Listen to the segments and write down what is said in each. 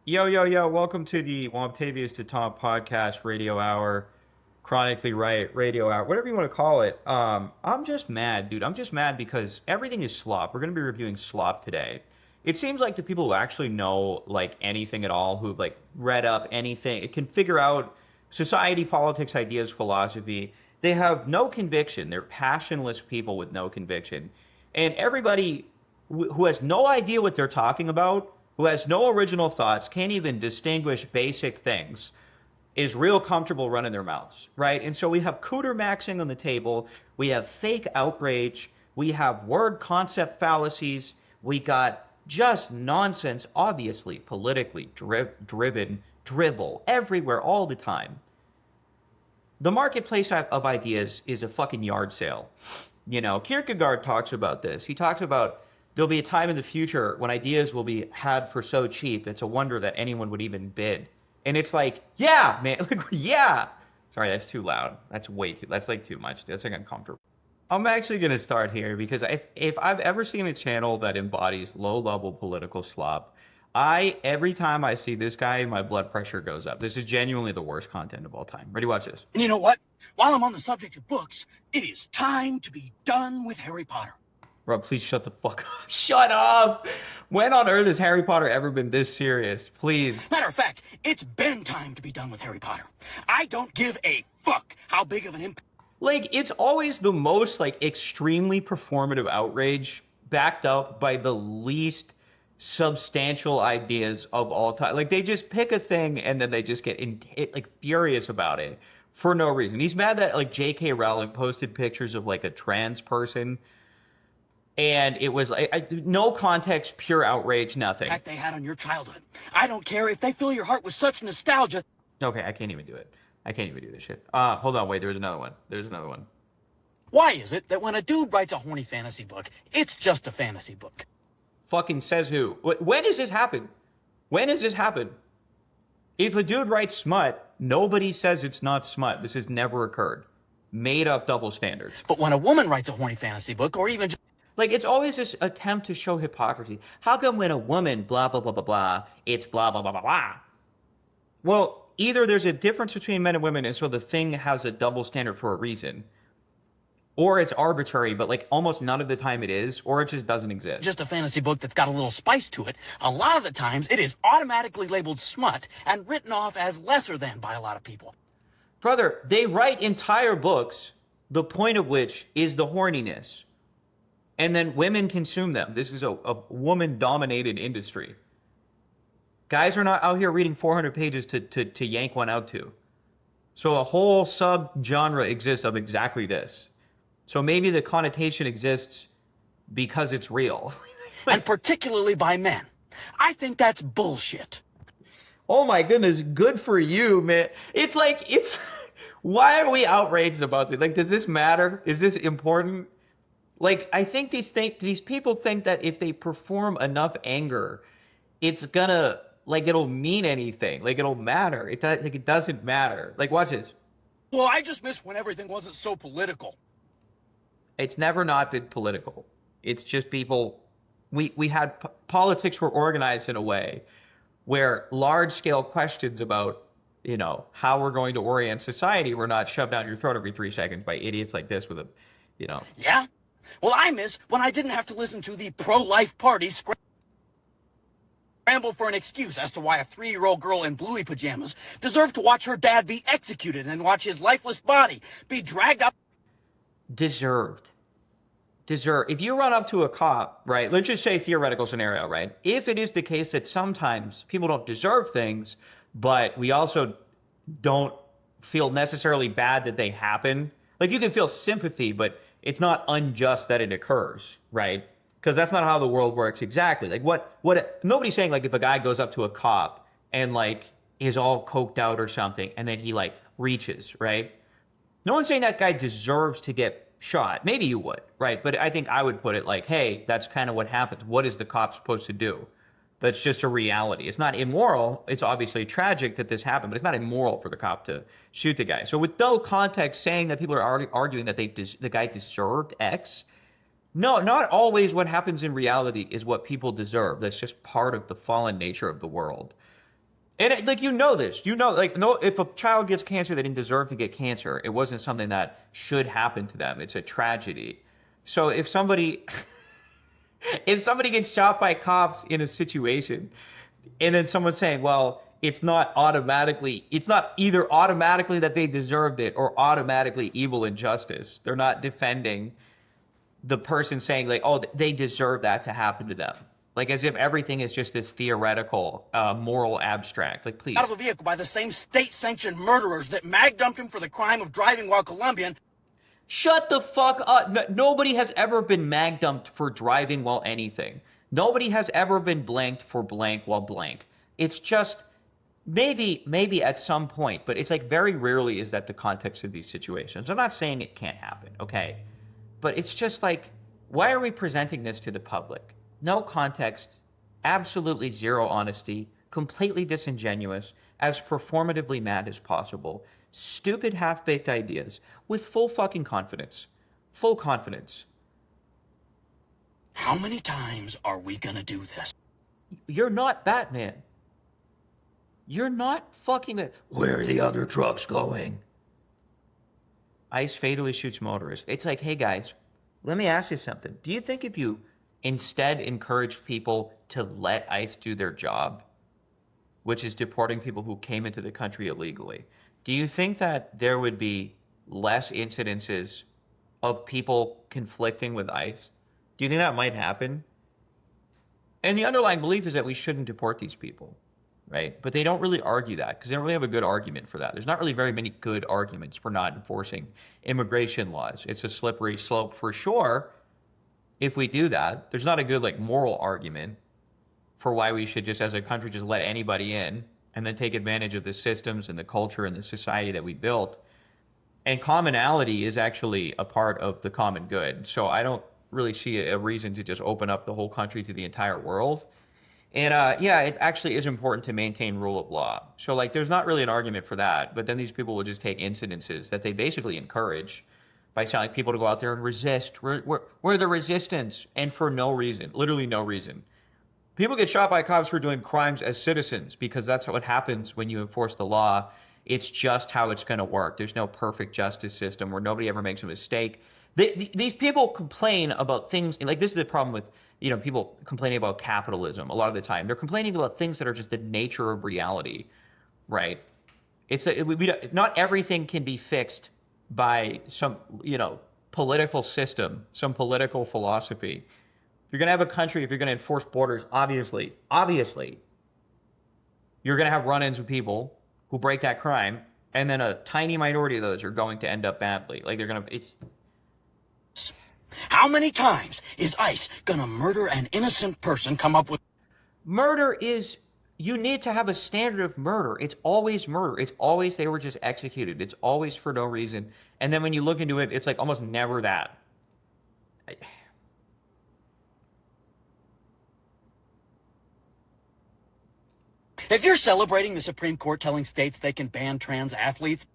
Yo, yo, yo, welcome to the Octavius to Tom podcast, radio hour, chronically right, radio hour, whatever you want to call it. I'm just mad, dude. I'm just mad because everything is slop. We're going to be reviewing slop today. It seems like the people who actually know like anything at all, who've like read up anything, it can figure out society, politics, ideas, philosophy. They have no conviction. They're passionless people with no conviction. And everybody who has no idea what they're talking about, who has no original thoughts, can't even distinguish basic things, is real comfortable running their mouths, right? And so we have Cootermaxxing on the table, we have fake outrage, we have word concept fallacies, we got just nonsense, obviously politically driven drivel everywhere all the time. The marketplace of ideas is a fucking yard sale. You know, Kierkegaard talks about this. He talks about there'll be a time in the future when ideas will be had for so cheap, it's a wonder that anyone would even bid. And it's like, yeah, man, like, yeah. Sorry, that's too loud. That's way too, that's like too much. That's like uncomfortable. I'm actually going to start here because if I've ever seen a channel that embodies low level political slop, every time I see this guy, my blood pressure goes up. This is genuinely the worst content of all time. Ready? Watch this. And you know what? While I'm on the subject of books, it is time to be done with Harry Potter. Bro, please shut the fuck up. Shut up! When on earth has Harry Potter ever been this serious? Please. Matter of fact, it's been time to be done with Harry Potter. I don't give a fuck how big of an impact. Like, it's always the most, like, extremely performative outrage backed up by the least substantial ideas of all time. Like, they just pick a thing and then they just get, like, furious about it for no reason. He's mad that, like, J.K. Rowling posted pictures of, like, a trans person and it was like no context, pure outrage, nothing. They had on your childhood. I don't care if they fill your heart with such nostalgia. Okay, I can't even do it. I can't even do this shit. Hold on, wait, there's another one. There's another one. Why is it that when a dude writes a horny fantasy book, it's just a fantasy book? Fucking says who? When does this happen? When has this happened? If a dude writes smut, nobody says it's not smut. This has never occurred. Made up double standards. But when a woman writes a horny fantasy book, or even just like, it's always this attempt to show hypocrisy. How come when a woman blah, blah, blah, blah, blah, it's blah, blah, blah, blah, blah? Well, either there's a difference between men and women, and so the thing has a double standard for a reason, or it's arbitrary, but, like, almost none of the time it is, or it just doesn't exist. Just a fantasy book that's got a little spice to it. A lot of the times, it is automatically labeled smut and written off as lesser than by a lot of people. Brother, they write entire books, the point of which is the horniness. And then women consume them. This is a woman-dominated industry. Guys are not out here reading 400 pages to yank one out to. So a whole sub-genre exists of exactly this. So maybe the connotation exists because it's real. And particularly by men. I think that's bullshit. Oh my goodness, good for you, man. It's like, why are we outraged about this? Like, does this matter? Is this important? Like, I think these people think that if they perform enough anger, it's gonna, like, it'll mean anything. Like, it'll matter. It doesn't matter. Like, watch this. Well, I just miss when everything wasn't so political. It's never not been political. It's just people, we had, politics were organized in a way where large-scale questions about, you know, how we're going to orient society were not shoved down your throat every 3 seconds by idiots like this with a, you know. Yeah? Well, I miss when I didn't have to listen to the pro-life party scramble for an excuse as to why a 3-year-old girl in bluey pajamas deserved to watch her dad be executed and watch his lifeless body be dragged up. Deserved. If you run up to a cop, right, let's just say theoretical scenario, right? If it is the case that sometimes people don't deserve things, but we also don't feel necessarily bad that they happen. Like, you can feel sympathy, but it's not unjust that it occurs, right? Because that's not how the world works exactly. Like, nobody's saying, like, if a guy goes up to a cop and, like, is all coked out or something, and then he, like, reaches, right? No one's saying that guy deserves to get shot. Maybe you would, right? But I think I would put it like, hey, that's kind of what happens. What is the cop supposed to do? That's just a reality. It's not immoral. It's obviously tragic that this happened, but it's not immoral for the cop to shoot the guy. So with no context saying that people are arguing that the guy deserved X, no, not always what happens in reality is what people deserve. That's just part of the fallen nature of the world. And like you know this, like no, if a child gets cancer, they didn't deserve to get cancer. It wasn't something that should happen to them. It's a tragedy. So if somebody gets shot by cops in a situation, and then someone's saying, well, it's not either automatically that they deserved it or automatically evil injustice. They're not defending the person saying like, oh, they deserve that to happen to them. Like as if everything is just this theoretical, moral abstract. Like, Out of please. a vehicle by the same state-sanctioned murderers that mag dumped him for the crime of driving while Colombian. Shut the fuck up. Nobody has ever been mag dumped for driving while anything. Nobody has ever been blanked for blank while blank. It's just maybe at some point, but it's like very rarely is that the context of these situations. I'm not saying it can't happen, okay? But it's just like, why are we presenting this to the public? No context, absolutely zero honesty, completely disingenuous, as performatively mad as possible, stupid half-baked ideas with full fucking confidence. Full confidence. How many times are we gonna do this? You're not Batman. You're not fucking. Where are the other trucks going? ICE fatally shoots motorists. It's like, hey guys, let me ask you something. Do you think if you instead encourage people to let ICE do their job, which is deporting people who came into the country illegally, do you think that there would be less incidences of people conflicting with ICE? Do you think that might happen? And the underlying belief is that we shouldn't deport these people, right? But they don't really argue that because they don't really have a good argument for that. There's not really very many good arguments for not enforcing immigration laws. It's a slippery slope for sure if we do that. There's not a good like moral argument for why we should just as a country just let anybody in and then take advantage of the systems and the culture and the society that we built. And commonality is actually a part of the common good. So I don't really see a reason to just open up the whole country to the entire world. And yeah, it actually is important to maintain rule of law. So like, there's not really an argument for that. But then these people will just take incidences that they basically encourage by telling people to go out there and resist. We're the resistance, and for no reason, literally no reason. People get shot by cops for doing crimes as citizens because that's what happens when you enforce the law. It's just how it's going to work. There's no perfect justice system where nobody ever makes a mistake. These people complain about things, like this is the problem with people complaining about capitalism a lot of the time. They're complaining about things that are just the nature of reality, right? Not everything can be fixed by some political system, some political philosophy. If you're going to have a country, if you're going to enforce borders, obviously, you're going to have run-ins with people who break that crime, and then a tiny minority of those are going to end up badly. Like it's. How many times is ICE gonna murder an innocent person, come up with... Murder is, you need to have a standard of murder. It's always murder. It's always they were just executed. It's always for no reason. And then when you look into it, it's like almost never that. If you're celebrating the Supreme Court telling states they can ban trans athletes...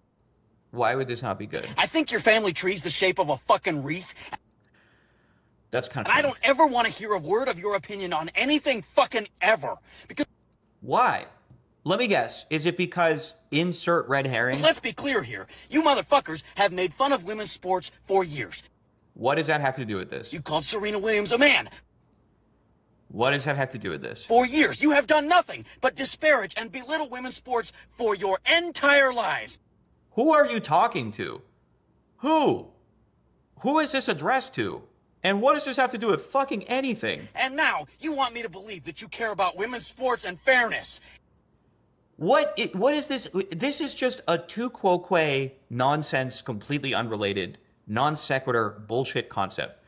Why would this not be good? I think your family tree's the shape of a fucking wreath. That's kind of And funny. I don't ever want to hear a word of your opinion on anything fucking ever. Because... Why? Let me guess. Is it because insert red herring? Let's be clear here. You motherfuckers have made fun of women's sports for years. What does that have to do with this? You called Serena Williams a man. What does that have to do with this? For years, you have done nothing but disparage and belittle women's sports for your entire lives. Who are you talking to? Who? Who is this addressed to? And what does this have to do with fucking anything? And now, you want me to believe that you care about women's sports and fairness. What is this? This is just a tu quoque nonsense, completely unrelated, non sequitur bullshit concept.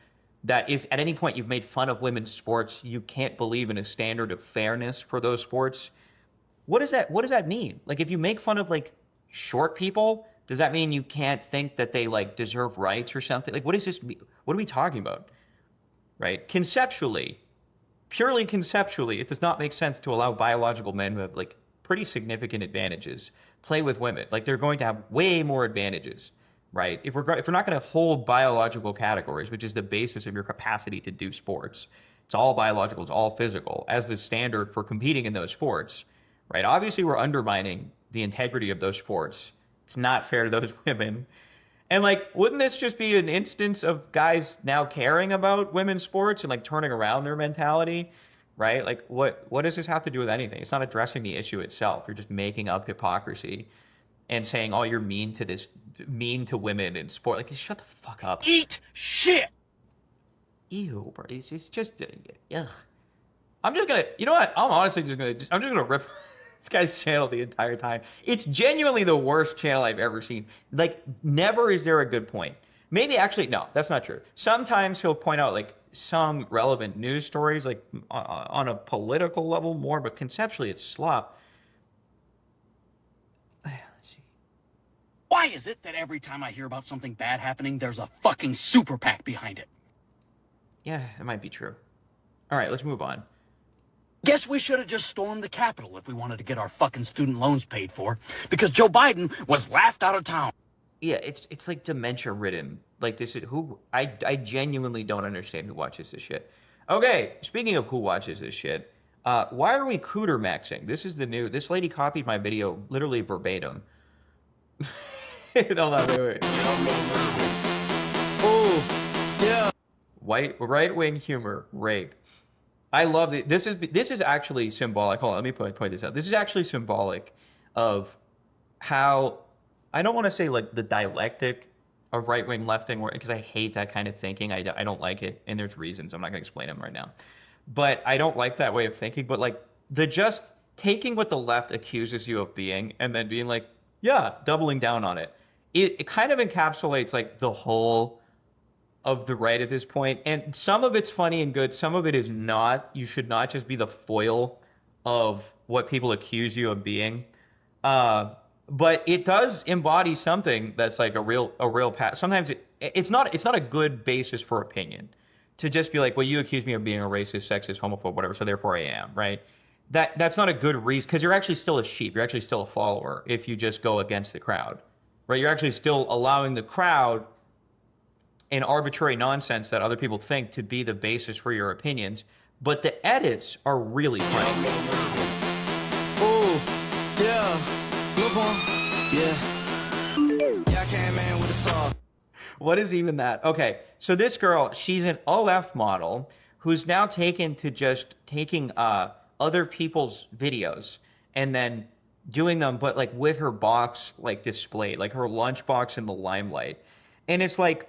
That if at any point you've made fun of women's sports, you can't believe in a standard of fairness for those sports. What does that mean? Like if you make fun of like short people, does that mean you can't think that they like deserve rights or something? Like what is this? What are we talking about? Right? Conceptually, purely conceptually, it does not make sense to allow biological men who have like pretty significant advantages play with women. Like they're going to have way more advantages, right? If we're not going to hold biological categories, which is the basis of your capacity to do sports, it's all biological, it's all physical, as the standard for competing in those sports, right? Obviously, we're undermining the integrity of those sports. It's not fair to those women. And like, wouldn't this just be an instance of guys now caring about women's sports and like turning around their mentality, right? Like, what does this have to do with anything? It's not addressing the issue itself. You're just making up hypocrisy and saying, "Oh, you're mean to women in sport." Like, shut the fuck up. Eat shit. Ew, bro. It's just, ugh. I'm just gonna, you know what? I'm honestly I'm just gonna rip this guy's channel the entire time. It's genuinely the worst channel I've ever seen. Like, never is there a good point. Maybe actually, no, that's not true. Sometimes he'll point out like some relevant news stories, like on a political level more, but conceptually it's slop. Let's see. Why is it that every time I hear about something bad happening, there's a fucking super PAC behind it? Yeah, it might be true. All right, let's move on. Guess we should have just stormed the Capitol if we wanted to get our fucking student loans paid for, because Joe Biden was laughed out of town. Yeah, it's like dementia ridden. Like, this is who I genuinely don't understand who watches this shit. Okay, speaking of who watches this shit, why are we Cootermaxxing? This lady copied my video literally verbatim. Hold on, wait. Oh, yeah. Right-wing humor, rape. I love it. This is actually symbolic. Hold on, let me point this out. This is actually symbolic of how, I don't want to say like the dialectic of right-wing, left-wing, because I hate that kind of thinking. I don't like it, and there's reasons. I'm not going to explain them right now. But I don't like that way of thinking. But like the just taking what the left accuses you of being and then being like, yeah, doubling down on it. It kind of encapsulates like the whole of the right at this point, and some of it's funny and good, some of it is not. You should not just be the foil of what people accuse you of being, but it does embody something that's like a real path. Sometimes it's not a good basis for opinion to just be like, well, you accuse me of being a racist, sexist, homophobe, whatever, so therefore I am, right? That's not a good reason, because you're actually still a sheep, you're actually still a follower if you just go against the crowd, right? You're actually still allowing the crowd and arbitrary nonsense that other people think to be the basis for your opinions, but the edits are really funny. Oh, yeah. Look on. Yeah. Yeah, I came in with a saw. What is even that? Okay, so this girl, she's an OF model who's now taking other people's videos and then doing them, but like with her box like displayed, like her lunchbox in the limelight. And it's like,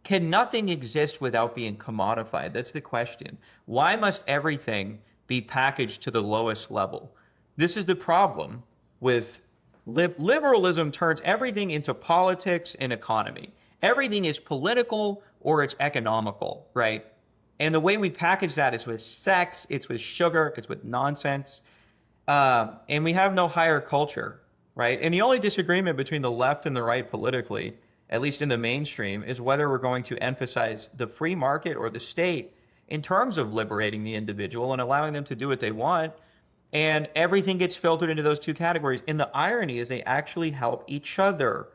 can nothing exist without being commodified? That's the question. Why must everything be packaged to the lowest level? This is the problem with liberalism. Turns everything into politics and economy. Everything is political or it's economical, right? And the way we package that is with sex, it's with sugar, it's with nonsense, and we have no higher culture, right? And the only disagreement between the left and the right politically, at least in the mainstream, is whether we're going to emphasize the free market or the state in terms of liberating the individual and allowing them to do what they want. And everything gets filtered into those two categories. And the irony is they actually help each other,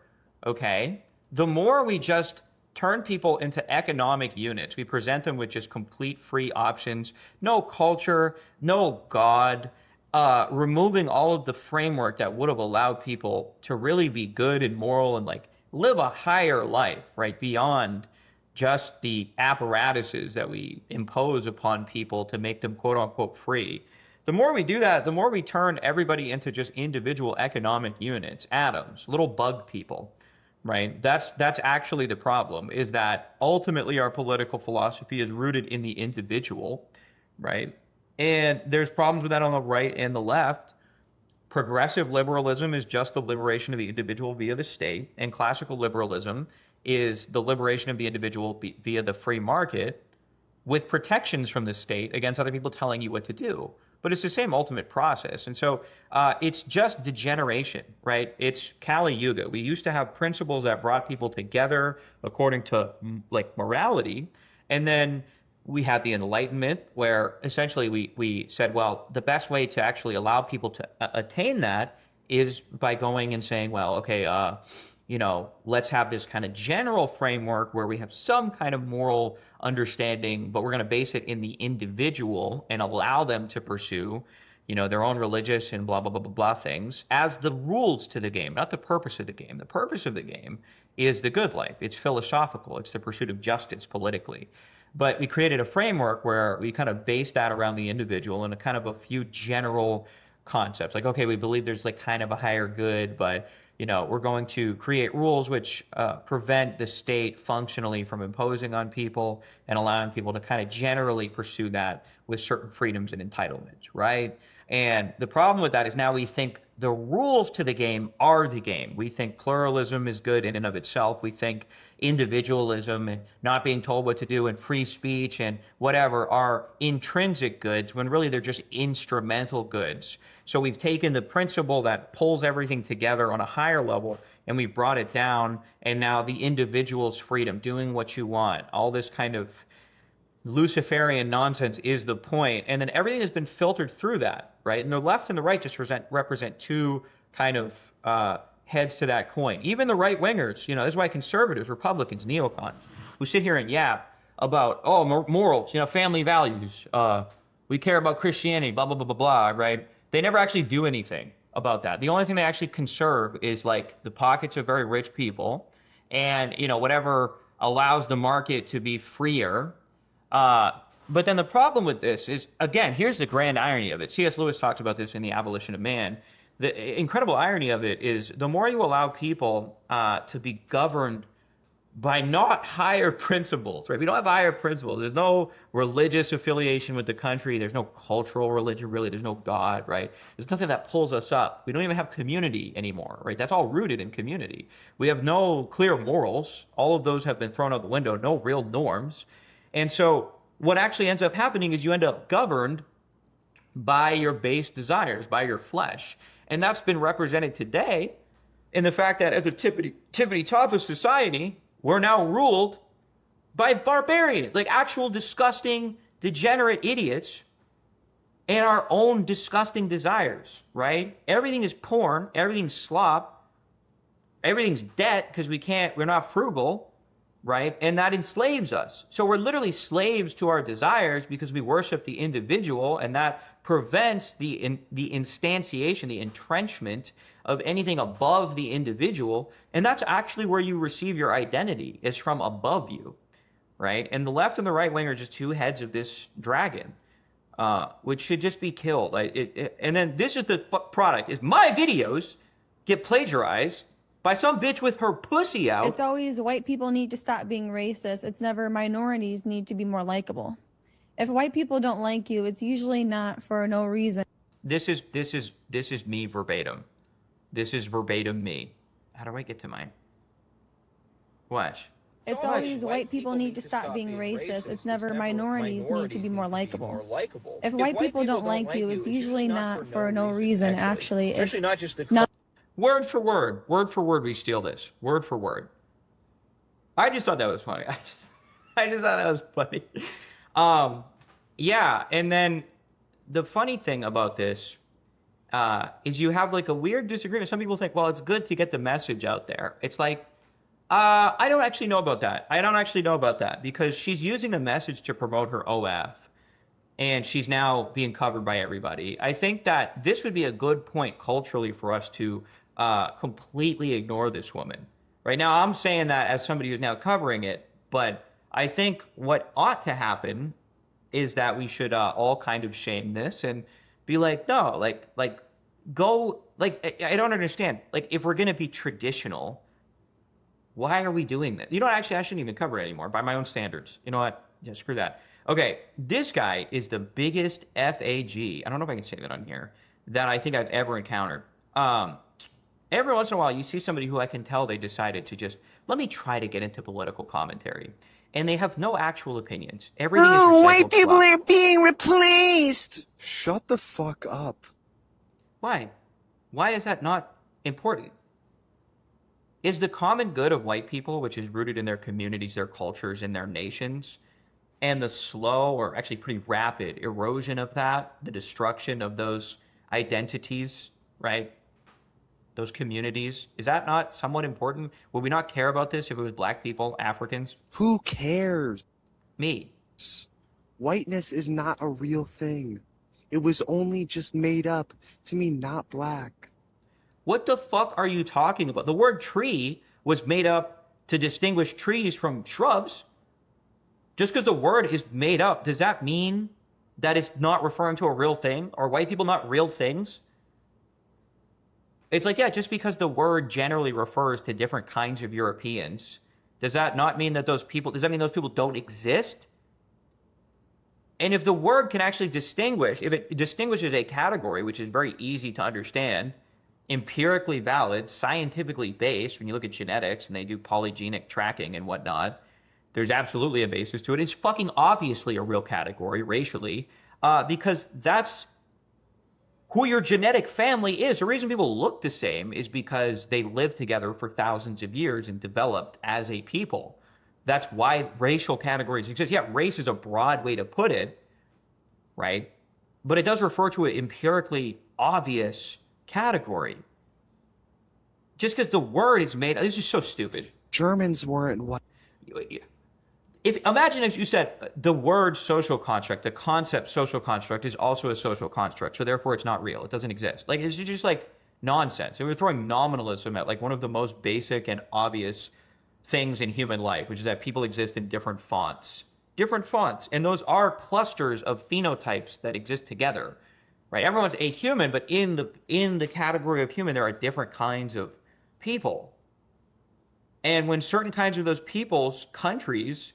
okay? The more we just turn people into economic units, we present them with just complete free options, no culture, no God, removing all of the framework that would have allowed people to really be good and moral and like live a higher life, right, beyond just the apparatuses that we impose upon people to make them quote unquote free. The more we do that, the more we turn everybody into just individual economic units, atoms, little bug people, right? That's actually the problem, is that ultimately our political philosophy is rooted in the individual, right? And there's problems with that on the right and the left. Progressive liberalism is just the liberation of the individual via the state, and classical liberalism is the liberation of the individual via the free market with protections from the state against other people telling you what to do. But it's the same ultimate process. And so it's just degeneration, right? It's Kali Yuga. We used to have principles that brought people together according to like morality, and then we had the Enlightenment, where essentially we said, well, the best way to actually allow people to attain that is by going and saying, well, okay, let's have this kind of general framework where we have some kind of moral understanding, but we're going to base it in the individual and allow them to pursue their own religious and blah, blah, blah, blah, blah things as the rules to the game, not the purpose of the game. The purpose of the game is the good life. It's philosophical. It's the pursuit of justice politically. But we created a framework where we kind of based that around the individual and a kind of a few general concepts. Like, okay, we believe there's like kind of a higher good, but we're going to create rules which prevent the state functionally from imposing on people and allowing people to kind of generally pursue that with certain freedoms and entitlements, right? And the problem with that is now we think the rules to the game are the game. We think pluralism is good in and of itself. We think individualism and not being told what to do and free speech and whatever are intrinsic goods when really they're just instrumental goods. So we've taken the principle that pulls everything together on a higher level and we've brought it down, and now the individual's freedom, doing what you want, all this kind of Luciferian nonsense is the point, and then everything has been filtered through that, right? And the left and the right just represent two kind of heads to that coin. Even the right wingers, this is why conservatives, Republicans, neocons, who sit here and yap about morals, family values, we care about Christianity, blah blah blah blah blah, right? They never actually do anything about that. The only thing they actually conserve is like the pockets of very rich people, and whatever allows the market to be freer. But then the problem with this is, again, here's the grand irony of it. C.S. Lewis talks about this in The Abolition of Man. The incredible irony of it is the more you allow people to be governed by not higher principles, right? We don't have higher principles. There's no religious affiliation with the country. There's no cultural religion, really. There's no God, right? There's nothing that pulls us up. We don't even have community anymore, right? That's all rooted in community. We have no clear morals. All of those have been thrown out the window, no real norms. And so what actually ends up happening is you end up governed by your base desires, by your flesh. And that's been represented today in the fact that at the tippity top of society, we're now ruled by barbarians, like actual disgusting, degenerate idiots and our own disgusting desires, right? Everything is porn, everything's slop, everything's debt because we're not frugal, right? And that enslaves us. So we're literally slaves to our desires because we worship the individual, and that prevents the instantiation, the entrenchment of anything above the individual. And that's actually where you receive your identity, is from above you, right? And the left and the right wing are just two heads of this dragon, which should just be killed. And then this is the product, is my videos get plagiarized by some bitch with her pussy out. It's always white people need to stop being racist. It's never minorities need to be more likable. If white people don't like you, it's usually not for no reason. This is me verbatim. This is verbatim me. How do I get to mine? Watch. It's always white people need to stop being racist. It's never minorities need to be more likable. If white people don't like you, it's usually not for no reason. Actually, it's not just the word for word, we steal this. Word for word. I just thought that was funny. I just thought that was funny. Yeah, and then the funny thing about this is you have like a weird disagreement. Some people think, well, it's good to get the message out there. It's like, I don't actually know about that. I don't actually know about that because she's using the message to promote her OF, and she's now being covered by everybody. I think that this would be a good point culturally for us to completely ignore this woman. Right now, I'm saying that as somebody who's now covering it, but I think what ought to happen is that we should all kind of shame this and be like, no, like go, like, I don't understand. Like, if we're going to be traditional, why are we doing this? You know what? Actually, I shouldn't even cover it anymore by my own standards. You know what? Yeah, screw that. Okay, this guy is the biggest FAG. I don't know if I can say that on here, that I think I've ever encountered. Every once in a while, you see somebody who I can tell they decided to just, let me try to get into political commentary. And they have no actual opinions. Everything is white people are being replaced! Shut the fuck up. Why? Why is that not important? Is the common good of white people, which is rooted in their communities, their cultures, and their nations, and the slow or actually pretty rapid erosion of that, the destruction of those identities, right? Those communities, is that not somewhat important? Would we not care about this if it was black people, Africans? Who cares? Me. Whiteness is not a real thing. It was only just made up to mean not black. What the fuck are you talking about? The word tree was made up to distinguish trees from shrubs. Just because the word is made up, does that mean that it's not referring to a real thing? Are white people not real things? It's like, yeah, just because the word generally refers to different kinds of Europeans, does that not mean that does that mean those people don't exist? And if the word can actually distinguish, if it distinguishes a category, which is very easy to understand, empirically valid, scientifically based, when you look at genetics and they do polygenic tracking and whatnot, there's absolutely a basis to it. It's fucking obviously a real category racially, because that's who your genetic family is. The reason people look the same is because they lived together for thousands of years and developed as a people. That's why racial categories exist. Yeah, race is a broad way to put it, right? But it does refer to an empirically obvious category. Just because the word is made, this is so stupid. Germans weren't what. Imagine if you said the word social construct, the concept social construct is also a social construct, so therefore it's not real. It doesn't exist. Like, it's just like nonsense. And we're throwing nominalism at like one of the most basic and obvious things in human life, which is that people exist in different fonts. Different fonts. And those are clusters of phenotypes that exist together. Right? Everyone's a human, but in the category of human, there are different kinds of people. And when certain kinds of those people's countries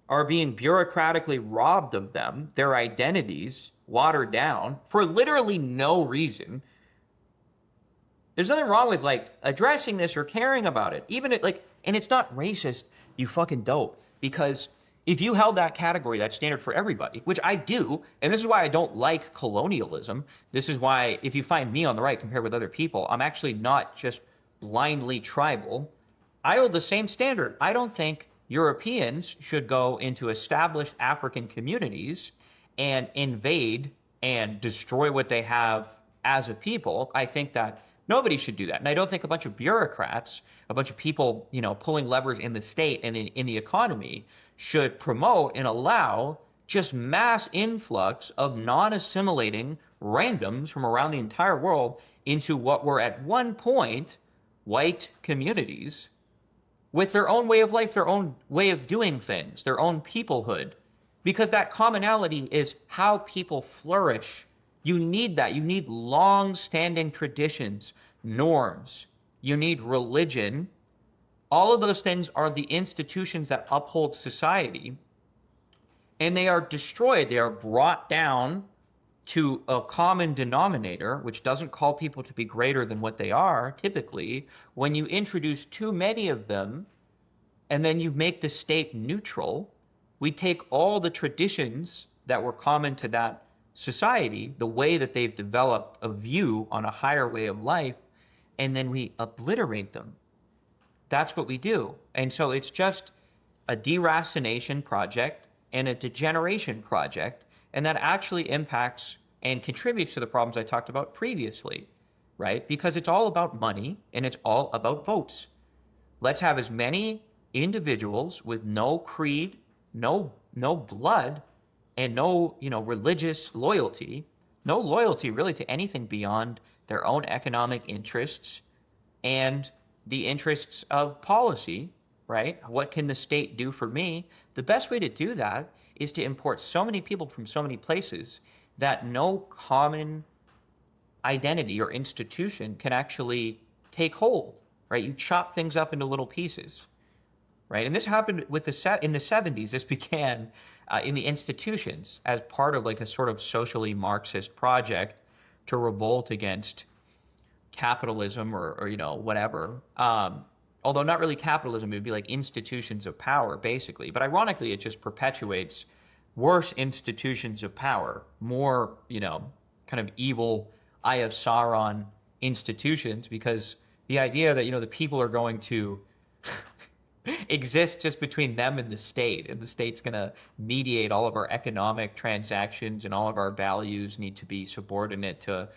are being bureaucratically robbed of them, their identities watered down for literally no reason, there's nothing wrong with like addressing this or caring about it. Even it like, and it's not racist, you fucking dope, because if you held that category, that standard for everybody, which I do, and this is why I don't like colonialism. This is why if you find me on the right compared with other people, I'm actually not just blindly tribal. I hold the same standard. I don't think Europeans should go into established African communities and invade and destroy what they have as a people. I think that nobody should do that. And I don't think a bunch of bureaucrats, a bunch of people, pulling levers in the state and in the economy should promote and allow just mass influx of non-assimilating randoms from around the entire world into what were at one point white communities with their own way of life, their own way of doing things, their own peoplehood. Because that commonality is how people flourish. You need that. You need long-standing traditions, norms. You need religion. All of those things are the institutions that uphold society. And they are destroyed. They are brought down to a common denominator, which doesn't call people to be greater than what they are, typically, when you introduce too many of them, and then you make the state neutral. We take all the traditions that were common to that society, the way that they've developed a view on a higher way of life, and then we obliterate them. That's what we do. And so it's just a deracination project and a degeneration project, and that actually impacts and contributes to the problems I talked about previously, right? Because it's all about money and it's all about votes. Let's have as many individuals with no creed, no blood, and no religious loyalty, no loyalty really to anything beyond their own economic interests and the interests of policy, right? What can the state do for me? The best way to do that is to import so many people from so many places that no common identity or institution can actually take hold, right? You chop things up into little pieces, right? And this happened with in the 70s. This began in the institutions as part of like a sort of socially Marxist project to revolt against capitalism or whatever. Although not really capitalism, it would be like institutions of power, basically. But ironically, it just perpetuates worse institutions of power, more, kind of evil Eye of Sauron institutions, because the idea that, the people are going to exist just between them and the state's going to mediate all of our economic transactions, and all of our values need to be subordinate to,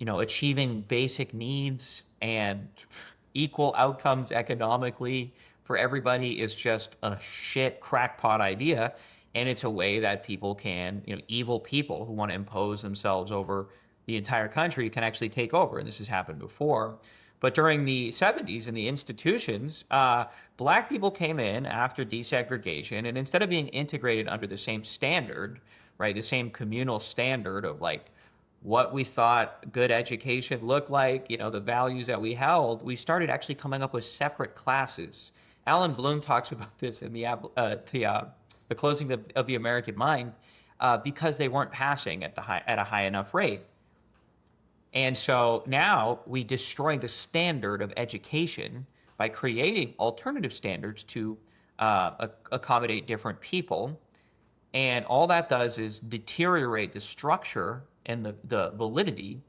achieving basic needs and equal outcomes economically for everybody, is just a shit crackpot idea. And it's a way that people can, evil people who want to impose themselves over the entire country can actually take over. And this has happened before. But during the 70s in the institutions, black people came in after desegregation, and instead of being integrated under the same standard, right, the same communal standard of like what we thought good education looked like, the values that we held, we started actually coming up with separate classes. Alan Bloom talks about this in the closing of the American Mind, because they weren't passing at a high enough rate. And so now we destroy the standard of education by creating alternative standards to accommodate different people. And all that does is deteriorate the structure and the validity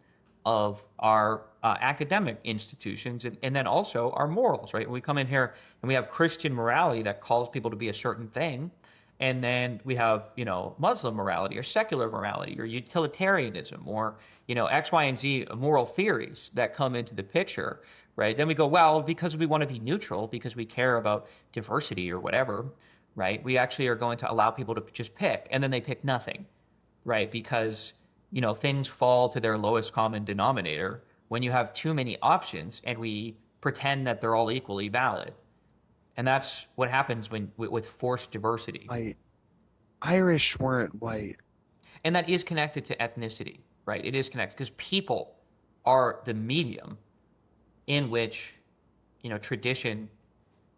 of our academic institutions, and then also our morals, right? We come in here and we have Christian morality that calls people to be a certain thing. And then we have, Muslim morality or secular morality or utilitarianism or, X, Y, and Z moral theories that come into the picture, right? Then we go, well, because we want to be neutral, because we care about diversity or whatever, right? We actually are going to allow people to just pick, and then they pick nothing, right? Because, things fall to their lowest common denominator when you have too many options and we pretend that they're all equally valid. And that's what happens with forced diversity. Irish weren't white. And that is connected to ethnicity, right? It is connected because people are the medium in which, tradition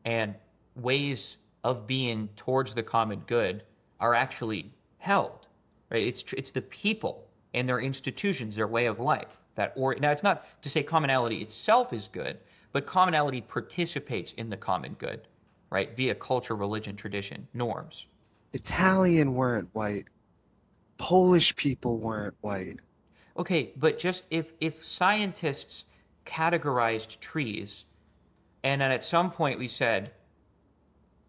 and ways of being towards the common good are actually held, right? It's the people and their institutions, their way of life now it's not to say commonality itself is good, but commonality participates in the common good, right? Via culture, religion, tradition, norms. Italian weren't white. Polish people weren't white. Okay, but just if scientists categorized trees, and then at some point we said,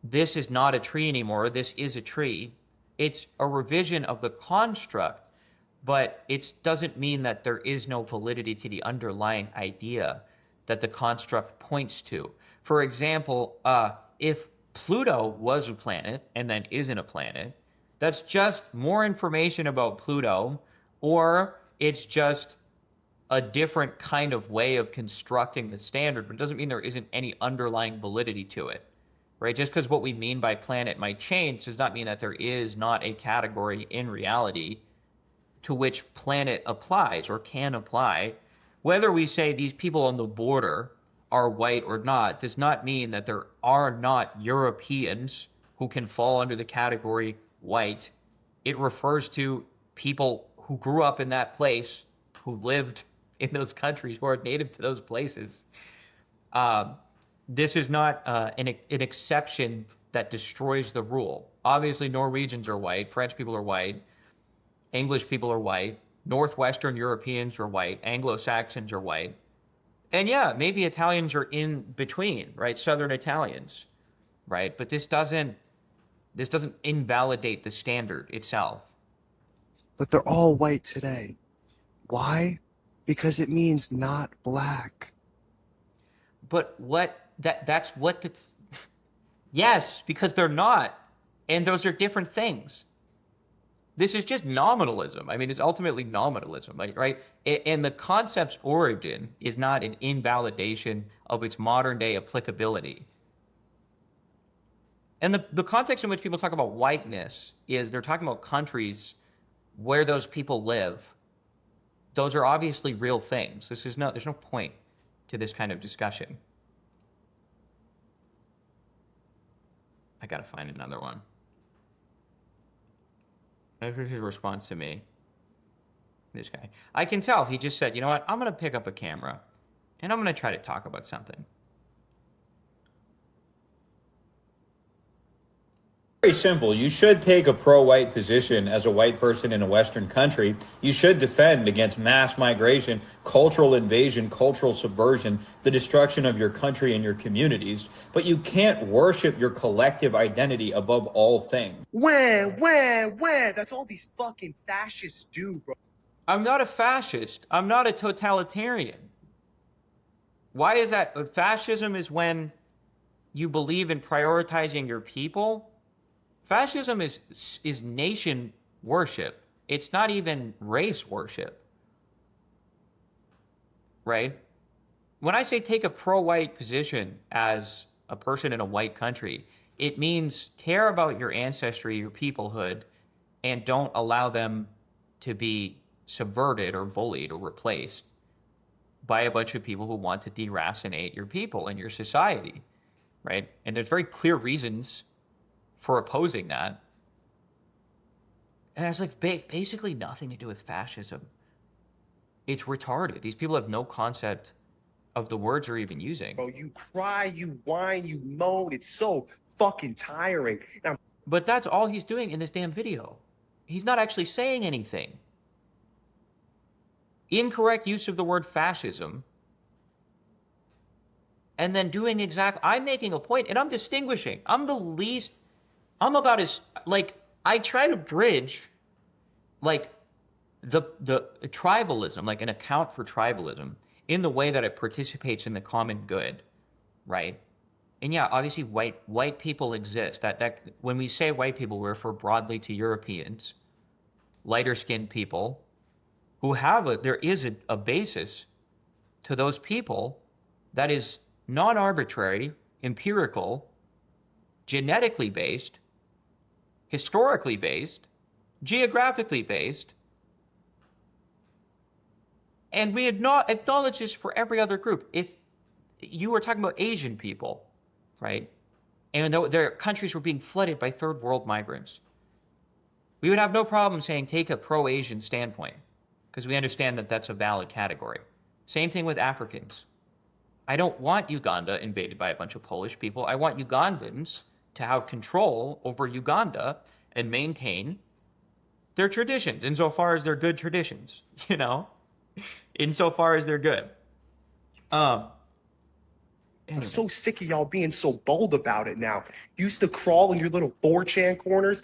this is not a tree anymore, this is a tree, it's a revision of the construct, but it doesn't mean that there is no validity to the underlying idea that the construct points to. For example, if Pluto was a planet and then isn't a planet, that's just more information about Pluto, or it's just a different kind of way of constructing the standard, but it doesn't mean there isn't any underlying validity to it, right? Just because what we mean by planet might change does not mean that there is not a category in reality to which planet applies or can apply. Whether we say these people on the border are white or not does not mean that there are not Europeans who can fall under the category white. It refers to people who grew up in that place, who lived in those countries, who are native to those places. This is not an exception that destroys the rule. Obviously, Norwegians are white, French people are white, English people are white, Northwestern Europeans are white, Anglo-Saxons are white. And yeah, maybe Italians are in between, right? Southern Italians, right? But this doesn't invalidate the standard itself. But they're all white today. Why? Because it means not black. But that's what the... Yes, because they're not. And those are different things. This is just nominalism. I mean, it's ultimately nominalism, right? And the concept's origin is not an invalidation of its modern day applicability. And the context in which people talk about whiteness is they're talking about countries where those people live. Those are obviously real things. There's no point to this kind of discussion. I gotta find another one. This is his response to me. This guy. I can tell he just said, you know what, I'm going to pick up a camera and I'm going to try to talk about something. Very simple. You should take a pro-white position as a white person in a Western country. You should defend against mass migration, cultural invasion, cultural subversion, the destruction of your country and your communities. But you can't worship your collective identity above all things. Where? That's all these fucking fascists do, bro. I'm not a fascist. I'm not a totalitarian. Why is that? Fascism is when you believe in prioritizing your people. Fascism is nation worship. It's not even race worship, right? When I say take a pro-white position as a person in a white country, it means care about your ancestry, your peoplehood, and don't allow them to be subverted or bullied or replaced by a bunch of people who want to deracinate your people and your society, right? And there's very clear reasons for opposing that. And it has like basically nothing to do with fascism. It's retarded. These people have no concept of the words they're even using. Bro, you cry, you whine, you moan. It's so fucking tiring. Now, but that's all he's doing in this damn video. He's not actually saying anything. Incorrect use of the word fascism. And then doing I'm making a point and I'm distinguishing. I'm about as, like, I try to bridge, like, the tribalism, like an account for tribalism, in the way that it participates in the common good, right? And yeah, obviously white people exist. That when we say white people, we refer broadly to Europeans, lighter-skinned people, who have there is a basis to those people that is non-arbitrary, empirical, genetically based, historically based, geographically based, and we acknowledge this for every other group. If you were talking about Asian people, right, and their countries were being flooded by third world migrants, we would have no problem saying take a pro-Asian standpoint, because we understand that that's a valid category. Same thing with Africans. I don't want Uganda invaded by a bunch of Polish people. I want Ugandans to have control over Uganda and maintain their traditions, insofar as they're good traditions, you know? Insofar as they're good. I'm so sick of y'all being so bold about it now. You used to crawl in your little 4chan corners.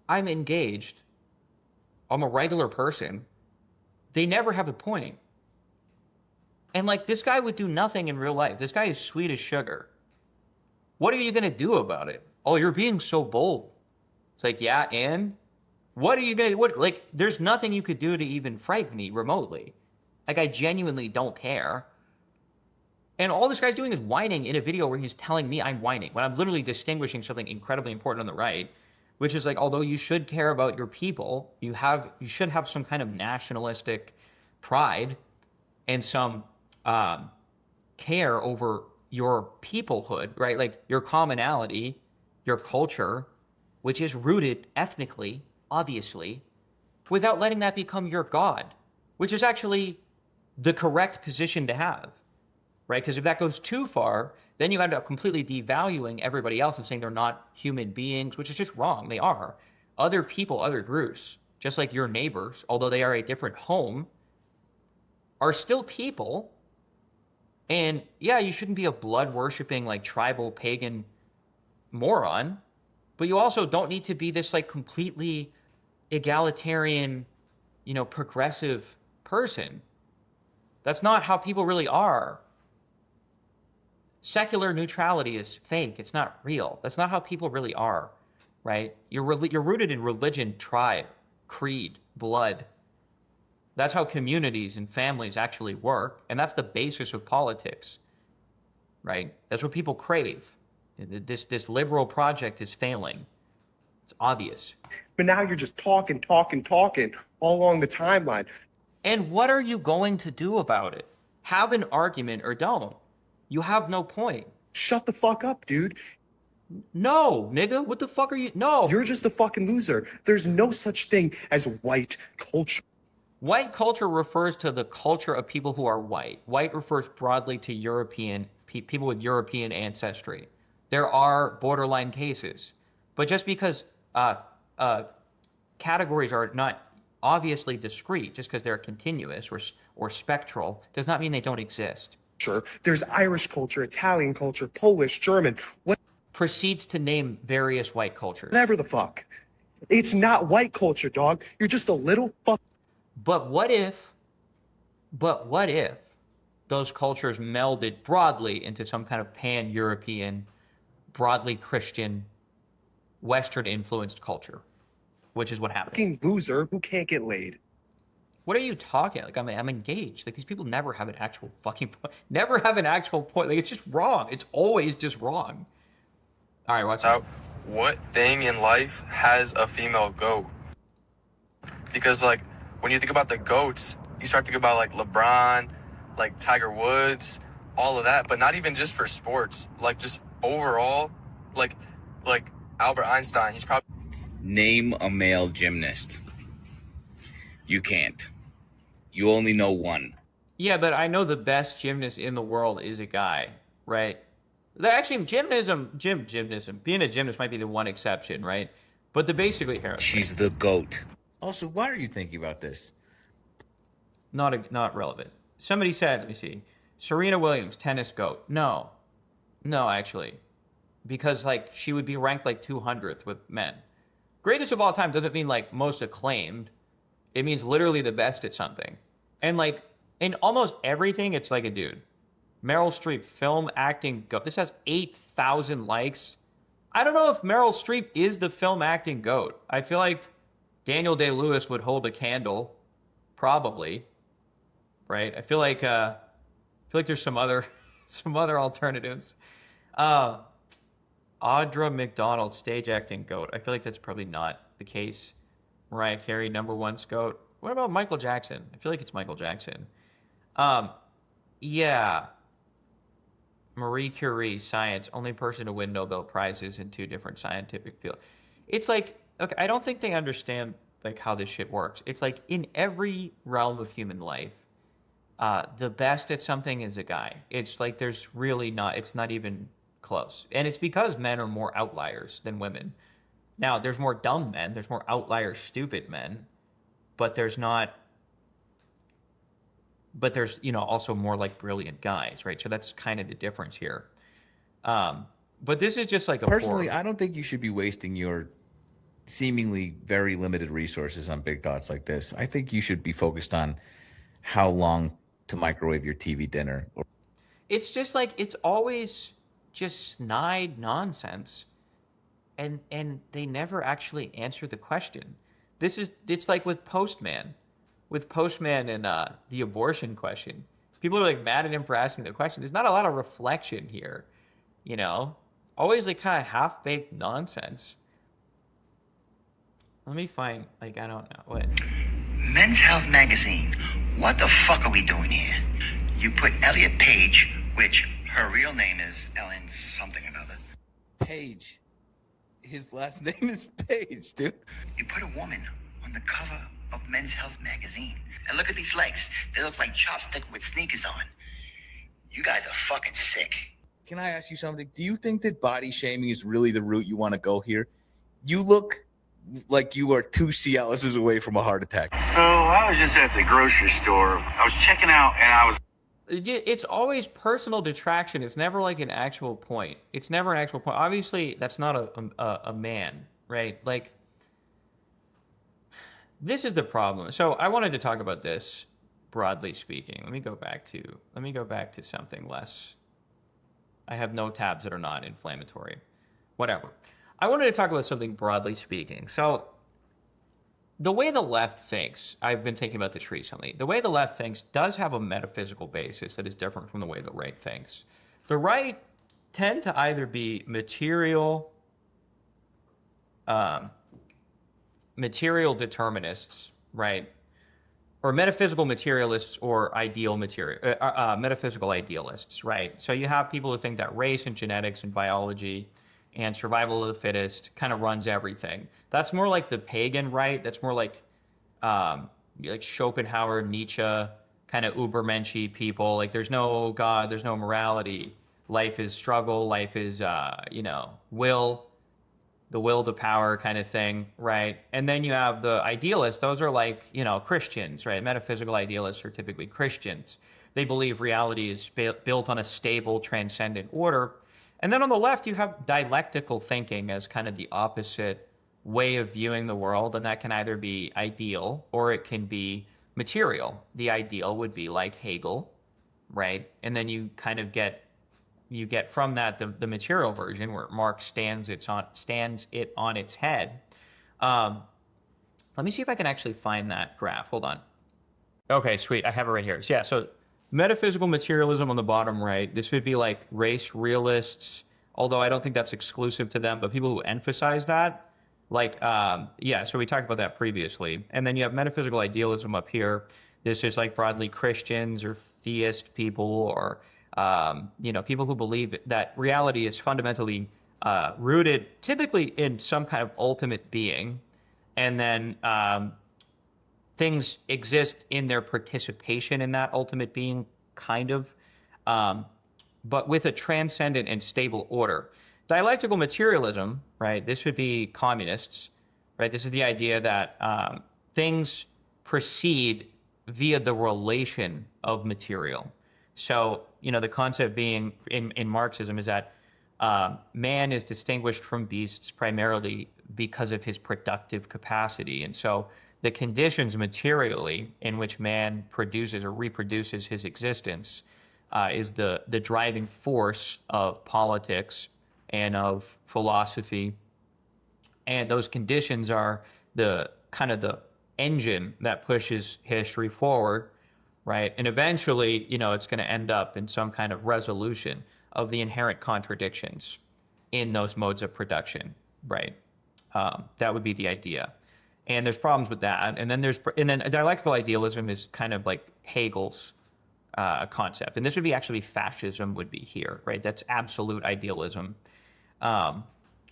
I'm engaged. I'm a regular person. They never have a point. And like, this guy would do nothing in real life. This guy is sweet as sugar. What are you going to do about it? Oh, you're being so bold. It's like, yeah, and what are you going to, like, there's nothing you could do to even frighten me remotely. Like, I genuinely don't care. And all this guy's doing is whining in a video where he's telling me I'm whining, when I'm literally distinguishing something incredibly important on the right, which is like, although you should care about your people, you should have some kind of nationalistic pride and some care over your peoplehood, right? Like your commonality, your culture, which is rooted ethnically, obviously, without letting that become your God, which is actually the correct position to have, right? Because if that goes too far, then you end up completely devaluing everybody else and saying they're not human beings, which is just wrong. They are. Other people, other groups, just like your neighbors, although they are a different home, are still people. And yeah, you shouldn't be a blood-worshipping, like, tribal pagan moron, but you also don't need to be this, like, completely egalitarian, you know, progressive person. That's not how people really are. Secular neutrality is fake. It's not real. That's not how people really are, right? You're rooted in religion, tribe, creed, blood. That's how communities and families actually work, and that's the basis of politics, right? That's what people crave. This liberal project is failing. It's obvious. But now you're just talking all along the timeline. And what are you going to do about it? Have an argument or don't. You have no point. Shut the fuck up, dude. No, nigga. What the fuck are you? No. You're just a fucking loser. There's no such thing as white culture. White culture refers to the culture of people who are white. White refers broadly to European people with European ancestry. There are borderline cases. But just because categories are not obviously discrete, just because they're continuous or spectral, does not mean they don't exist. There's Irish culture, Italian culture, Polish, German, what proceeds to name various white cultures. Whatever the fuck. It's not white culture, dog. You're just a little fuck. But what if those cultures melded broadly into some kind of pan-European, broadly Christian Western influenced culture, which is what happened. Fucking loser who can't get laid. What are you talking? Like, I'm engaged. Like, these people never have an actual fucking point. Never have an actual point. Like, it's just wrong. It's always just wrong. All right, what's up? What thing in life has a female goat? Because, like, when you think about the goats, you start thinking about, like, LeBron, like, Tiger Woods, all of that. But not even just for sports. Like, just overall, like Albert Einstein, he's probably... Name a male gymnast. You can't. You only know one. Yeah, but I know the best gymnast in the world is a guy, right? Actually, gymnasm, being a gymnast might be the one exception, right? But the basically here. She's the GOAT. Also, why are you thinking about this? Not relevant. Somebody said, let me see, Serena Williams, tennis GOAT. No, actually, because like she would be ranked like 200th with men. Greatest of all time doesn't mean like most acclaimed. It means literally the best at something. And like in almost everything, it's like a dude. Meryl Streep, film, acting, GOAT. This has 8,000 likes. I don't know if Meryl Streep is the film acting GOAT. I feel like Daniel Day-Lewis would hold a candle, probably. Right? I feel like there's some other alternatives. Audra McDonald, stage acting GOAT. I feel like that's probably not the case. Mariah Carey, #1 GOAT. What about Michael Jackson? I feel like it's Michael Jackson. Yeah. Marie Curie, science, only person to win Nobel Prizes in 2 different scientific fields. It's like, okay, I don't think they understand like how this shit works. It's like in every realm of human life, the best at something is a guy. It's like there's really not, it's not even close. And it's because men are more outliers than women. Now, there's more dumb men, there's more outlier stupid men, but there's also more like brilliant guys, right? So that's kind of the difference here. But this is just like a Personally, I don't think you should be wasting your seemingly very limited resources on big thoughts like this. I think you should be focused on how long to microwave your TV dinner. It's just like, it's always just snide nonsense. And they never actually answer the question. It's like with Postman and the abortion question. People are like mad at him for asking the question. There's not a lot of reflection here, you know? Always like kind of half-baked nonsense. Let me find, like, I don't know, what? Men's Health Magazine. What the fuck are we doing here? You put Elliot Page, which her real name is Ellen something or another. Page. His last name is Page, dude. You put a woman on the cover of Men's Health Magazine. And look at these legs. They look like chopstick with sneakers on. You guys are fucking sick. Can I ask you something? Do you think that body shaming is really the route you want to go here? You look like you are 2 Cialises away from a heart attack. So I was just at the grocery store. I was checking out and I was... It's always personal detraction. It's never like an actual point. It's never an actual point. Obviously, that's not a man, right? Like, this is the problem. So I wanted to talk about this broadly speaking. Let me go back to something less. I have no tabs that are not inflammatory. Whatever. I wanted to talk about something broadly speaking. So the way the left thinks, I've been thinking about this recently, the way the left thinks does have a metaphysical basis that is different from the way the right thinks. The right tend to either be material determinists, right? Or metaphysical materialists or metaphysical idealists, right? So you have people who think that race and genetics and biology and survival of the fittest kind of runs everything. That's more like the pagan right. That's more like Schopenhauer, Nietzsche, kind of Ubermenschy people. Like there's no God, there's no morality. Life is struggle. Life is, will, the will to power kind of thing, right? And then you have the idealists. Those are like, Christians, right? Metaphysical idealists are typically Christians. They believe reality is built on a stable, transcendent order. And then on the left, you have dialectical thinking as kind of the opposite way of viewing the world, and that can either be ideal or it can be material. The ideal would be like Hegel, right? And then you kind of get you get from that the material version where Marx stands it on its head. Let me see if I can actually find that graph. Hold on. Okay, sweet. I have it right here. So, yeah, so metaphysical materialism on the bottom right. This would be like race realists, although I don't think that's exclusive to them, but people who emphasize that. Like, yeah, so we talked about that previously. And then you have metaphysical idealism up here. This is like broadly Christians or theist people or, people who believe that reality is fundamentally rooted typically in some kind of ultimate being. And then things exist in their participation in that ultimate being, kind of, but with a transcendent and stable order. Dialectical materialism, right? This would be communists, right? This is the idea that things proceed via the relation of material. So, the concept being in Marxism is that man is distinguished from beasts primarily because of his productive capacity. And so the conditions materially in which man produces or reproduces his existence is the driving force of politics and of philosophy. And those conditions are the kind of the engine that pushes history forward, right? And eventually, it's going to end up in some kind of resolution of the inherent contradictions in those modes of production, right? That would be the idea. And there's problems with that. And then dialectical idealism is kind of like Hegel's concept. And this would be actually fascism would be here, right? That's absolute idealism. And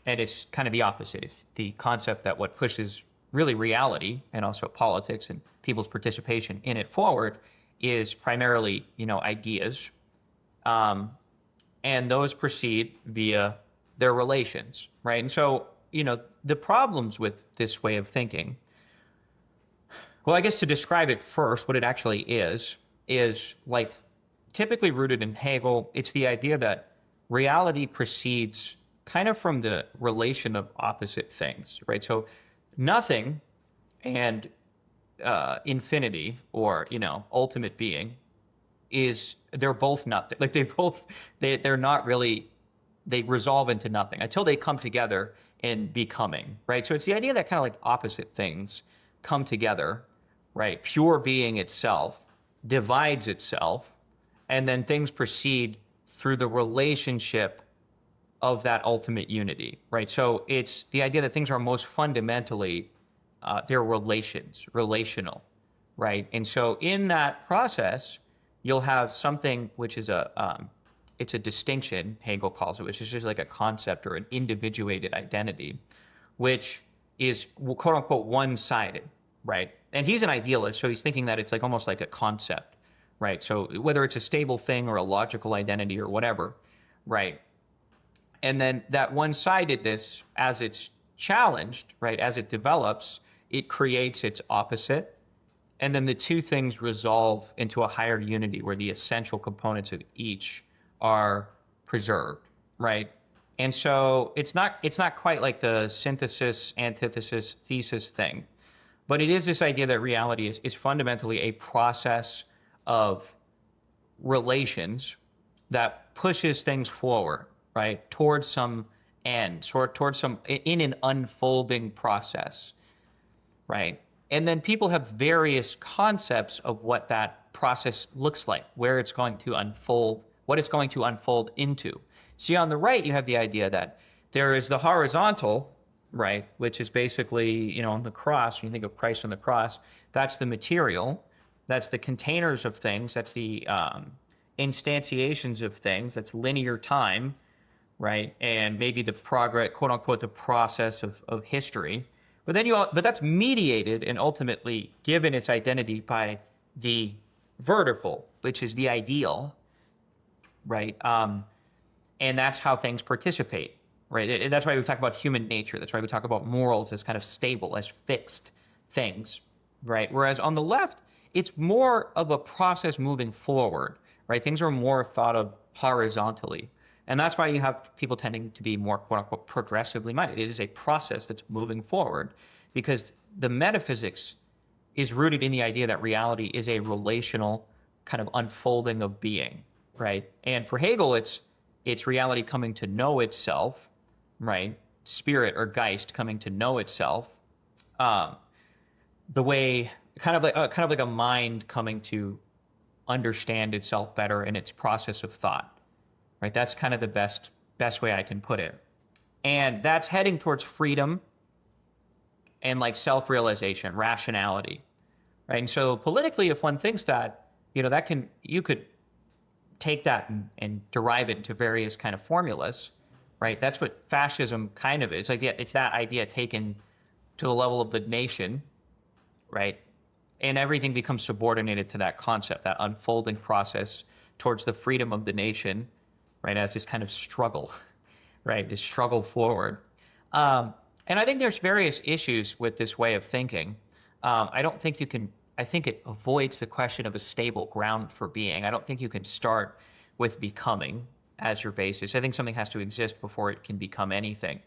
it's kind of the opposite. It's the concept that what pushes really reality and also politics and people's participation in it forward is primarily, ideas. And those proceed via their relations, right? And so, the problems with this way of thinking, well, I guess to describe it first, what it actually is like typically rooted in Hegel. It's the idea that reality proceeds kind of from the relation of opposite things, right? So nothing and infinity or, ultimate being they're both nothing. Like they're not really, they resolve into nothing until they come together in becoming, right? So it's the idea that kind of like opposite things come together, right? Pure being itself divides itself, and then things proceed through the relationship of that ultimate unity, right? So it's the idea that things are most fundamentally, they're relational, right? And so in that process, you'll have something which is it's a distinction, Hegel calls it, which is just like a concept or an individuated identity, which is quote unquote one-sided, right? And he's an idealist, so he's thinking that it's like almost like a concept, right? So whether it's a stable thing or a logical identity or whatever, right? And then that one-sidedness, as it's challenged, right, as it develops, it creates its opposite. And then the two things resolve into a higher unity where the essential components of each are preserved, right? And so it's not quite like the synthesis, antithesis, thesis thing, but it is this idea that reality is fundamentally a process of relations that pushes things forward, right, towards some end, towards some, in an unfolding process, right? And then people have various concepts of what that process looks like, where it's going to unfold, what it's going to unfold into. See, on the right, you have the idea that there is the horizontal, right, which is basically, on the cross, when you think of Christ on the cross, that's the material, that's the containers of things, that's the instantiations of things, that's linear time, right, and maybe the progress, quote unquote, the process of history. But then but that's mediated and ultimately given its identity by the vertical, which is the ideal, right? And that's how things participate, right? And that's why we talk about human nature. That's why we talk about morals as kind of stable, as fixed things, right? Whereas on the left, it's more of a process moving forward, right? Things are more thought of horizontally. And that's why you have people tending to be more, quote unquote, progressively minded. It is a process that's moving forward because the metaphysics is rooted in the idea that reality is a relational kind of unfolding of being, right? And for Hegel, it's It's reality coming to know itself, right? Spirit or Geist coming to know itself. The way, kind of like a mind coming to understand itself better in its process of thought, right? That's kind of the best way I can put it. And that's heading towards freedom and like self-realization, rationality, right? And so politically, if one thinks that, you could take that and derive it into various kind of formulas, right? That's what fascism kind of is. Like, it's that idea taken to the level of the nation, right? And everything becomes subordinated to that concept, that unfolding process towards the freedom of the nation, right? As this kind of struggle, right? This struggle forward. And I think there's various issues with this way of thinking. I don't think you can, I think it avoids the question of a stable ground for being. I don't think you can start with becoming as your basis. I think something has to exist before it can become anything.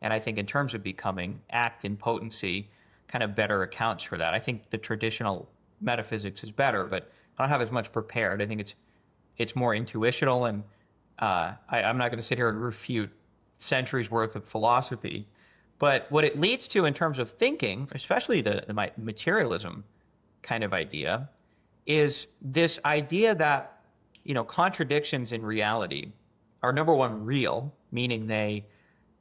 And I think in terms of becoming, act in potency kind of better accounts for that. I think the traditional metaphysics is better, but I don't have as much prepared. I think it's more intuitional, and I'm not going to sit here and refute centuries worth of philosophy. But what it leads to in terms of thinking, especially the materialism kind of idea, is this idea that, contradictions in reality are, number one, real, meaning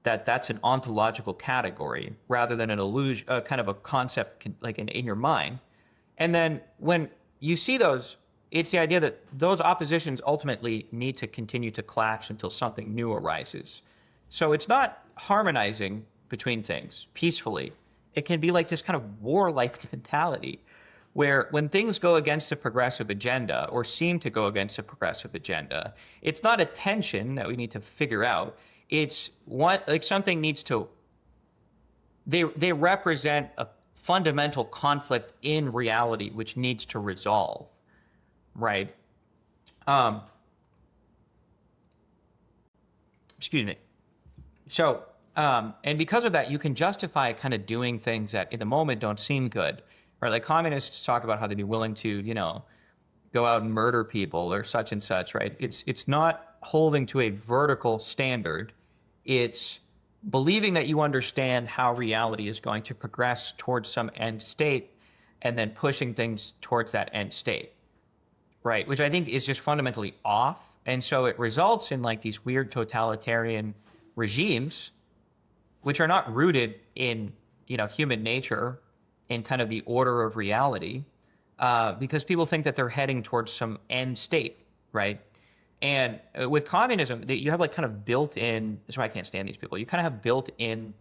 that's an ontological category rather than an illusion, kind of a concept like in your mind. And then when you see those, it's the idea that those oppositions ultimately need to continue to clash until something new arises. So it's not harmonizing between things peacefully. It can be like this kind of warlike mentality where when things go against the progressive agenda or seem to go against the progressive agenda, it's not a tension that we need to figure out. It's something needs to, they represent a fundamental conflict in reality which needs to resolve, right? Excuse me. So, and because of that, you can justify kind of doing things that in the moment don't seem good, right? Like communists talk about how they'd be willing to, go out and murder people or such and such, right? It's not holding to a vertical standard. It's believing that you understand how reality is going to progress towards some end state and then pushing things towards that end state, right? Which I think is just fundamentally off. And so it results in like these weird totalitarian regimes, which are not rooted in, human nature and kind of the order of reality, because people think that they're heading towards some end state, right? And with communism, you have like kind of built-in, that's why I can't stand these people, you kind of have built-in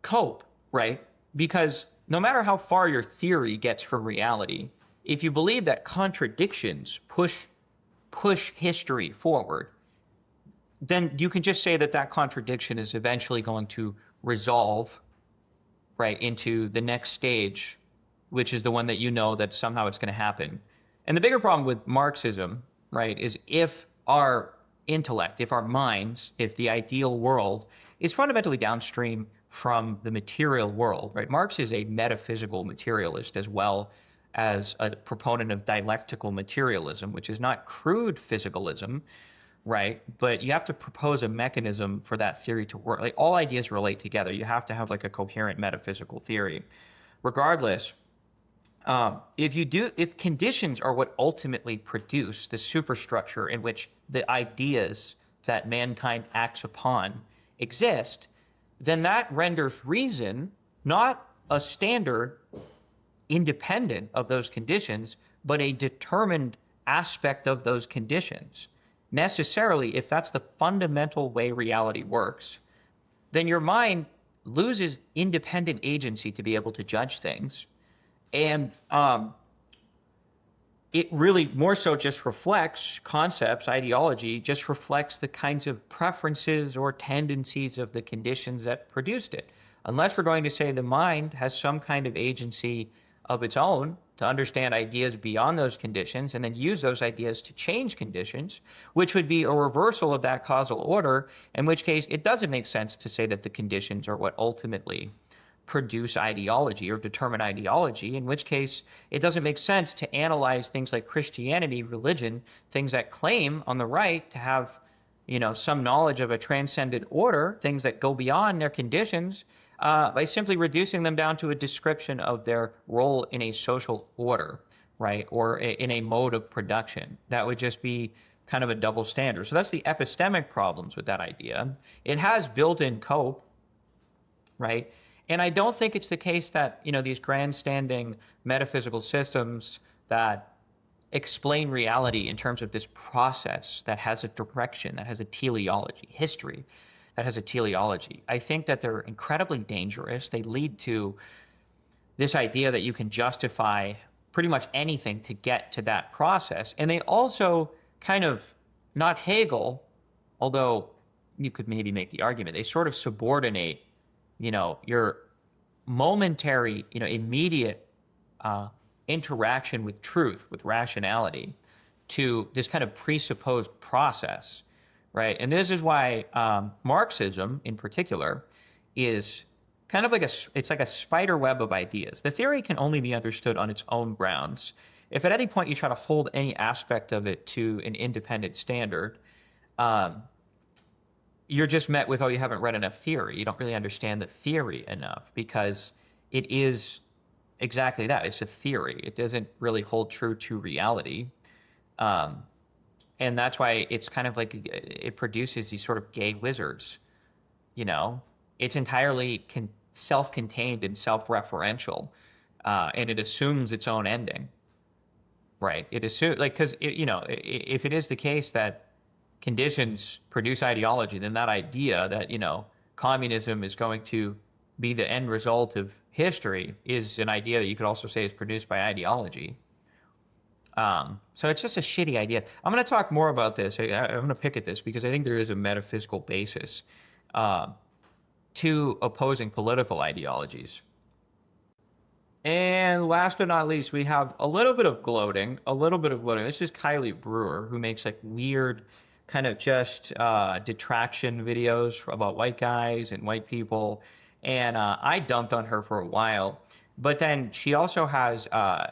cope, right? Because no matter how far your theory gets from reality, if you believe that contradictions push history forward, then you can just say that that contradiction is eventually going to resolve, right, into the next stage, which is the one that that somehow it's going to happen. And the bigger problem with Marxism, right, is if our intellect, if our minds, if the ideal world is fundamentally downstream from the material world, right? Marx is a metaphysical materialist as well as a proponent of dialectical materialism, which is not crude physicalism, right? But you have to propose a mechanism for that theory to work. Like all ideas relate together. You have to have like a coherent metaphysical theory. Regardless, if conditions are what ultimately produce the superstructure in which the ideas that mankind acts upon exist, then that renders reason not a standard independent of those conditions, but a determined aspect of those conditions. Necessarily, if that's the fundamental way reality works, then your mind loses independent agency to be able to judge things. And it really more so just reflects concepts, ideology, just reflects the kinds of preferences or tendencies of the conditions that produced it. Unless we're going to say the mind has some kind of agency of its own to understand ideas beyond those conditions and then use those ideas to change conditions, which would be a reversal of that causal order, in which case it doesn't make sense to say that the conditions are what ultimately produce ideology or determine ideology, in which case it doesn't make sense to analyze things like Christianity, religion, things that claim on the right to have, some knowledge of a transcendent order, things that go beyond their conditions, by simply reducing them down to a description of their role in a social order, right, or in a mode of production. That would just be kind of a double standard. So that's the epistemic problems with that idea. It has built-in cope, right? And I don't think it's the case that, these grandstanding metaphysical systems that explain reality in terms of this process that has a direction, that has a teleology, history that has a teleology. I think that they're incredibly dangerous. They lead to this idea that you can justify pretty much anything to get to that process. And they also kind of, not Hegel, although you could maybe make the argument, they sort of subordinate your momentary, immediate interaction with truth, with rationality, to this kind of presupposed process, right? And this is why Marxism, in particular, is kind of like it's like a spider web of ideas. The theory can only be understood on its own grounds. If at any point you try to hold any aspect of it to an independent standard, you're just met with, oh, you haven't read enough theory. You don't really understand the theory enough, because it is exactly that. It's a theory. It doesn't really hold true to reality. And that's why it's kind of like it produces these sort of gay wizards. It's entirely self-contained and self-referential, and it assumes its own ending, right? It assumes, like, because, if it is the case that conditions produce ideology, then that idea that, communism is going to be the end result of history is an idea that you could also say is produced by ideology. So it's just a shitty idea. I'm going to talk more about this. I'm going to pick at this because I think there is a metaphysical basis to opposing political ideologies. And last but not least, we have a little bit of gloating. This is Kylie Brewer, who makes like weird kind of just detraction videos about white guys and white people. And I dumped on her for a while. But then she also has,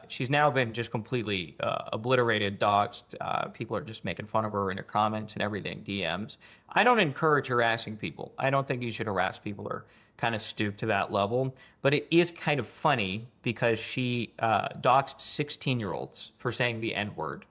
she's now been just completely obliterated, doxxed. People are just making fun of her in her comments and everything, DMs. I don't encourage harassing people. I don't think you should harass people or kind of stoop to that level. But it is kind of funny because she doxed 16-year-olds for saying the N-word.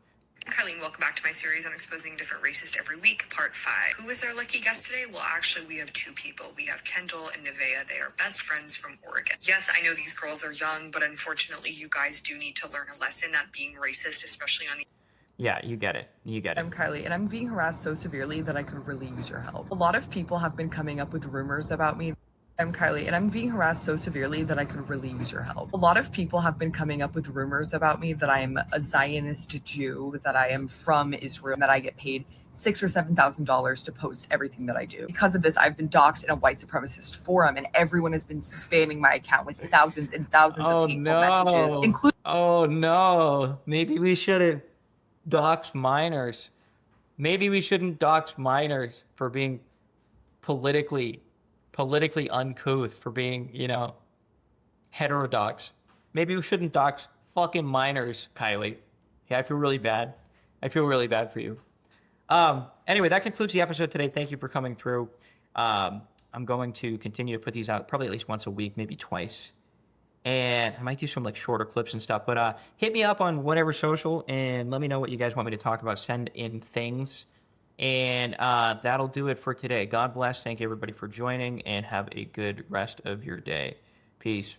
Kylie, welcome back to my series on exposing a different racist every week, part 5. Who was our lucky guest today? Well, actually, we have 2 people. We have Kendall and Nevaeh. They are best friends from Oregon. Yes, I know these girls are young, but unfortunately, you guys do need to learn a lesson that being racist, especially on the... Yeah, you get it. I'm Kylie, and I'm being harassed so severely that I could really use your help. A lot of people have been coming up with rumors about me. I'm Kylie, and I'm being harassed so severely that I could really use your help. A lot of people have been coming up with rumors about me that I am a Zionist Jew, that I am from Israel, and that I get paid $6,000 or $7,000 to post everything that I do. Because of this, I've been doxxed in a white supremacist forum, and everyone has been spamming my account with thousands and thousands of hateful messages, including... Oh no, maybe we shouldn't dox minors. Maybe we shouldn't dox minors for being politically uncouth, for being, heterodox. Maybe we shouldn't dox fucking minors, Kylie. Yeah, I feel really bad. I feel really bad for you. Anyway, that concludes the episode today. Thank you for coming through. I'm going to continue to put these out probably at least once a week, maybe twice. And I might do some like shorter clips and stuff. But hit me up on whatever social and let me know what you guys want me to talk about. Send in things. And that'll do it for today. God bless. Thank you, everybody, for joining, and have a good rest of your day. Peace.